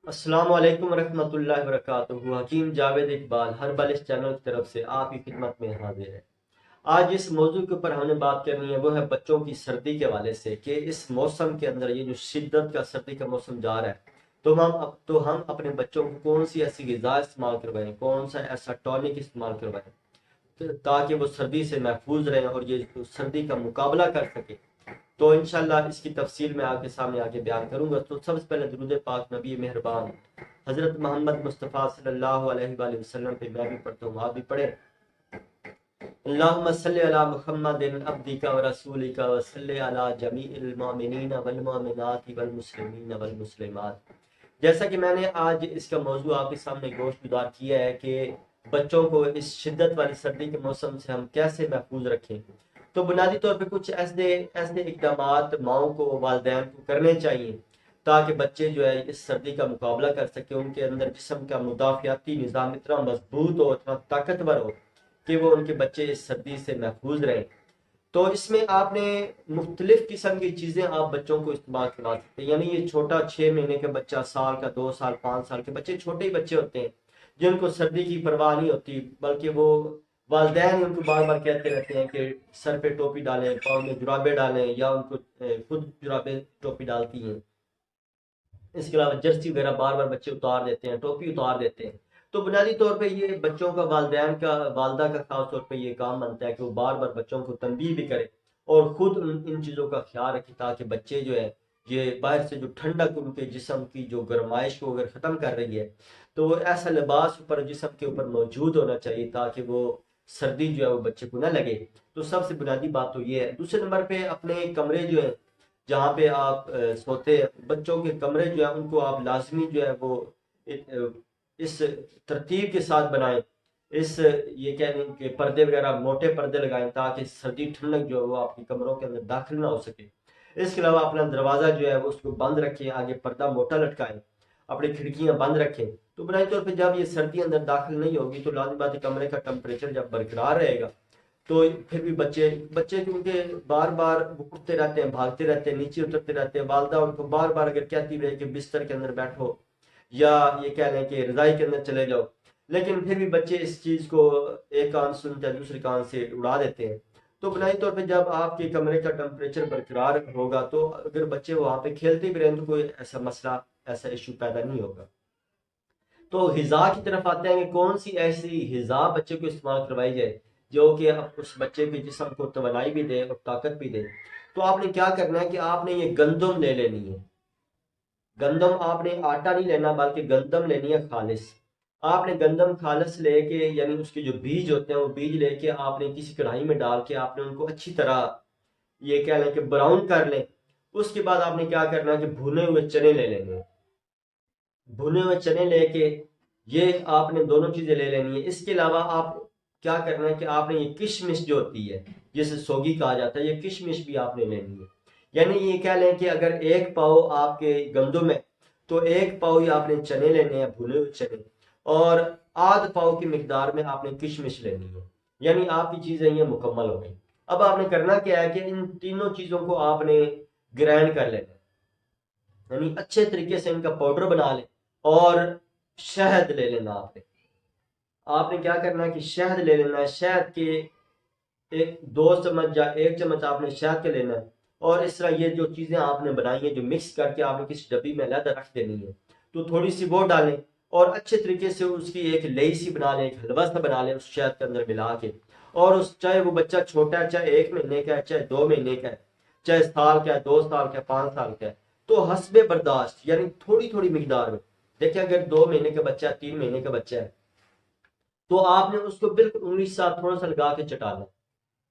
السلام علیکم ورحمۃ اللہ وبرکاتہ۔ حکیم جاوید اقبال ہر بل اس چینل کی طرف سے آپ کی خدمت میں حاضر ہے۔ آج جس موضوع کے اوپر ہم نے بات کرنی ہے وہ ہے بچوں کی سردی کے حوالے سے، کہ اس موسم کے اندر یہ جو شدت کا سردی کا موسم جا رہا ہے تو ہم اپنے بچوں کو کون سی ایسی غذا استعمال کروائیں، کون سا ایسا ٹونک استعمال کروائیں تاکہ وہ سردی سے محفوظ رہیں اور یہ سردی کا مقابلہ کر سکیں۔ تو انشاءاللہ اس کی تفصیل میں آپ کے سامنے آگے بیان کروں گا۔ تو سب سے پہلے درود پاک نبی مہربان حضرت محمد مصطفیٰ صلی اللہ علیہ وآلہ وسلم پہ میں بھی پڑھتا ہوں، آپ بھی پڑھیں۔ اللہم صلی علی محمد عبدک و رسولک و صلی علی جمیع المؤمنین والمؤمنات والمسلمین والمسلمات۔ جیسا کہ میں نے آج اس کا موضوع آپ کے سامنے گوشت گزار کیا ہے کہ بچوں کو اس شدت والی سردی کے موسم سے ہم کیسے محفوظ رکھیں، تو بنیادی طور پہ کچھ ایسے اقدامات ماؤں کو، والدین کو کرنے چاہیے تاکہ بچے جو ہے اس سردی کا مقابلہ کر سکیں، ان کے اندر جسم کا مدافعاتی نظام اتنا مضبوط ہو، اتنا طاقتور ہو کہ وہ ان کے بچے اس سردی سے محفوظ رہیں۔ تو اس میں آپ نے مختلف قسم کی چیزیں آپ بچوں کو استعمال کروا سکتے ہیں۔ یعنی یہ چھوٹا 6 مہینے کا بچہ، سال کا، 2 سال، 5 سال کے بچے، چھوٹے ہی بچے ہوتے ہیں جن کو سردی کی پرواہ نہیں ہوتی، بلکہ وہ والدین ان کو بار بار کہتے رہتے ہیں کہ سر پہ ٹوپی ڈالیں، پاؤں میں جرابے ڈالیں، یا ان کو خود جرابے ٹوپی ڈالتی ہیں۔ اس کے علاوہ جرسی وغیرہ بار بار بچے اتار دیتے ہیں، ٹوپی اتار دیتے ہیں۔ تو بنیادی طور پہ یہ بچوں کا، والدین کا، والدہ کا خاص طور پہ یہ کام بنتا ہے کہ وہ بار بار بچوں کو تنبیہ بھی کرے اور خود ان چیزوں کا خیال رکھے تاکہ بچے جو ہے یہ باہر سے جو ٹھنڈک ان کے جسم کی جو گرمائش کو اگر ختم کر رہی ہے تو وہ ایسا لباس اوپر جسم کے اوپر موجود ہونا چاہیے تاکہ وہ سردی جو ہے وہ بچے کو نہ لگے۔ تو سب سے بنیادی بات تو یہ ہے۔ دوسرے نمبر پہ اپنے کمرے جو ہیں جہاں پہ آپ سوتے ہیں، بچوں کے کمرے جو ہیں ان کو آپ لازمی جو ہے وہ اس ترتیب کے ساتھ بنائیں، اس یہ کہہ لیں کہ پردے وغیرہ موٹے پردے لگائیں تاکہ سردی ٹھنڈک جو ہے وہ آپ کے کمروں کے اندر داخل نہ ہو سکے۔ اس کے علاوہ اپنا دروازہ جو ہے وہ اس کو بند رکھیں، آگے پردہ موٹا لٹکائیں، اپنی کھڑکیاں بند رکھیں۔ تو بنائی طور پہ جب یہ سردی اندر داخل نہیں ہوگی تو لازمی بات ہے کمرے کا ٹمپریچر جب برقرار رہے گا تو پھر بھی بچے کیونکہ بار بار وہ اٹھتے رہتے ہیں، بھاگتے رہتے ہیں، نیچے اترتے رہتے ہیں، والدہ ان کو بار بار اگر کہتی رہے کہ بستر کے اندر بیٹھو یا یہ کہہ لیں کہ رضائی کے اندر چلے جاؤ، لیکن پھر بھی بچے اس چیز کو ایک کان سنتے ہیں دوسرے کان سے اڑا دیتے ہیں۔ تو بنائی طور پہ جب آپ کے کمرے کا ٹمپریچر برقرار ہوگا تو اگر بچے وہاں پہ کھیلتے بھی رہیں تو کوئی ایسا مسئلہ، ایسا ایشو پیدا نہیں ہوگا۔ تو غذا کی طرف آتے ہیں کہ کون سی ایسی غذا بچے کو استعمال کروائی جائے جو کہ اس بچے کے جسم کو توانائی بھی دے اور طاقت بھی دے۔ تو آپ نے کیا کرنا ہے کہ آپ نے یہ گندم لے لینی ہے۔ گندم آپ نے آٹا نہیں لینا بلکہ گندم لینی ہے خالص۔ آپ نے گندم خالص لے کے، یعنی اس کے جو بیج ہوتے ہیں وہ بیج لے کے آپ نے کسی کڑھائی میں ڈال کے آپ نے ان کو اچھی طرح یہ کہہ لیں کہ براؤن کر لیں۔ اس کے بعد آپ نے کیا کرنا ہے کہ بھنے ہوئے چنے لے لینے ہیں۔ بھنے ہوئے چنے لے کے یہ آپ نے دونوں چیزیں لے لینی ہے۔ اس کے علاوہ آپ کیا کرنا ہے کہ آپ نے یہ کشمش جو ہوتی ہے جسے سوگی کہا جاتا ہے، یہ کشمش بھی آپ نے لینی ہے۔ یعنی یہ کہہ لیں کہ اگر 1 پاؤ آپ کے گندم ہے تو 1 پاؤ ہی آپ نے چنے لینے ہیں، بھنے ہوئے چنے، اور آدھ پاؤ کی مقدار میں آپ نے کشمش لینی ہے۔ یعنی آپ کی چیزیں یہ مکمل ہو گئی۔ اب آپ نے کرنا کیا ہے کہ ان تینوں چیزوں کو آپ نے گرائنڈ کر لینا ہے، یعنی اچھے طریقے سے ان کا پاؤڈر بنا لیں، اور شہد لے لینا۔ آپ نے کیا کرنا ہے کہ شہد لے لینا ہے۔ شہد کے 2 چمچ یا 1 چمچ آپ نے شہد کے لینا ہے، اور اس طرح یہ جو چیزیں آپ نے بنائی ہیں جو مکس کر کے آپ نے کسی ڈبی میں علیحدہ رکھ دینی ہے، تو تھوڑی سی وہ ڈالیں اور اچھے طریقے سے اس کی ایک لئی سی بنا لیں، ایک حلوہ سا بنا لیں اس شہد کے اندر ملا کے۔ اور چاہے وہ بچہ چھوٹا ہے، چاہے 1 مہینے کا ہے، چاہے 2 مہینے کا ہے، چاہے سال کا ہے، 2 سال کا ہے، 5 سال کا ہے، تو حسب برداشت یعنی تھوڑی تھوڑی مقدار میں۔ دیکھیں اگر 2 مہینے کا بچہ ہے، 3 مہینے کا بچہ ہے تو آپ نے اس کو بالکل انگلی سے تھوڑا سا لگا کے چٹانا۔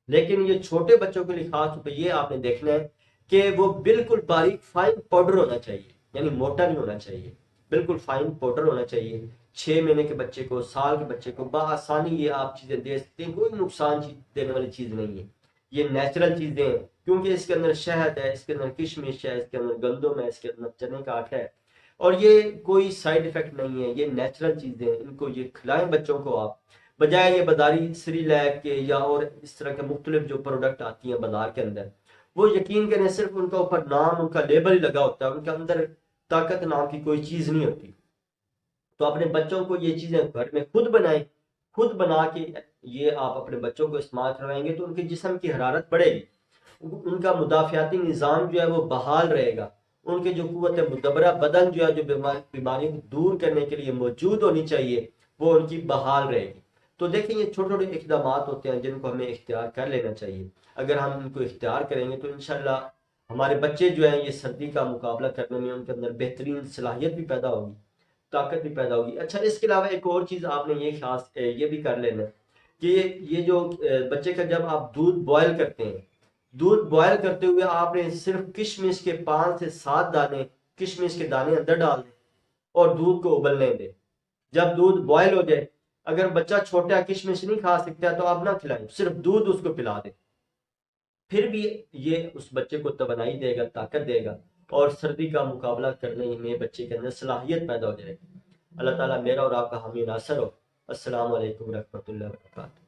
لیکن یہ چھوٹے بچوں کے لیے خاص طور پہ یہ آپ نے دیکھنا ہے کہ وہ بالکل باریک فائن پاؤڈر ہونا چاہیے، یعنی موٹا نہیں ہونا چاہیے، بالکل فائن پاؤڈر ہونا چاہیے۔ 6 مہینے کے بچے کو، سال کے بچے کو بآسانی یہ آپ چیزیں دے سکتے ہیں، کوئی نقصان دینے والی چیز نہیں ہے، یہ نیچرل چیزیں ہیں، کیونکہ اس کے اندر شہد ہے، اس کے اندر کشمش ہے، اس کے اندر گندم ہے، اس کے اندر چنے کا آٹا ہے، اور یہ کوئی سائیڈ افیکٹ نہیں ہے، یہ نیچرل چیزیں ہیں۔ ان کو یہ کھلائیں بچوں کو آپ، بجائے یہ بازاری سری لیک کے یا اور اس طرح کے مختلف جو پروڈکٹ آتی ہیں بازار کے اندر، وہ یقین کریں صرف ان کا اوپر نام، ان کا لیبل ہی لگا ہوتا ہے، ان کے اندر طاقت نام کی کوئی چیز نہیں ہوتی۔ تو اپنے بچوں کو یہ چیزیں گھر میں خود بنائیں، خود بنا کے یہ آپ اپنے بچوں کو استعمال کروائیں گے تو ان کے جسم کی حرارت بڑھے گی، ان کا مدافعاتی نظام جو ہے وہ بحال رہے گا، ان کے جو قوت مدبرہ بدن جو ہے جو بیماریوں کو دور کرنے کے لیے موجود ہونی چاہیے وہ ان کی بحال رہے گی۔ تو دیکھیں یہ چھوٹے چھوٹے اقدامات ہوتے ہیں جن کو ہمیں اختیار کر لینا چاہیے، اگر ہم ان کو اختیار کریں گے تو انشاءاللہ ہمارے بچے جو ہیں یہ سردی کا مقابلہ کرنے میں ان کے اندر بہترین صلاحیت بھی پیدا ہوگی، طاقت بھی پیدا ہوگی۔ اچھا اس کے علاوہ ایک اور چیز آپ نے یہ خاص یہ بھی کر لینا کہ یہ جو بچے کا جب آپ دودھ بوائل کرتے ہیں، دودھ بوائل کرتے ہوئے آپ نے صرف کشمش کے 5 سے 7 دانے کشمش کے دانے اندر ڈال دیں اور دودھ کو ابلنے دیں۔ جب دودھ بوائل ہو جائے، اگر بچہ چھوٹا کشمش نہیں کھا سکتا تو آپ نہ کھلائیں، صرف دودھ اس کو پلا دیں، پھر بھی یہ اس بچے کو توانائی دے گا، طاقت دے گا اور سردی کا مقابلہ کرنے میں بچے کے اندر صلاحیت پیدا ہو جائے گی۔ اللہ تعالیٰ میرا اور آپ کا حامی ناصر ہو۔ السلام علیکم ورحمۃ اللہ وبرکاتہ۔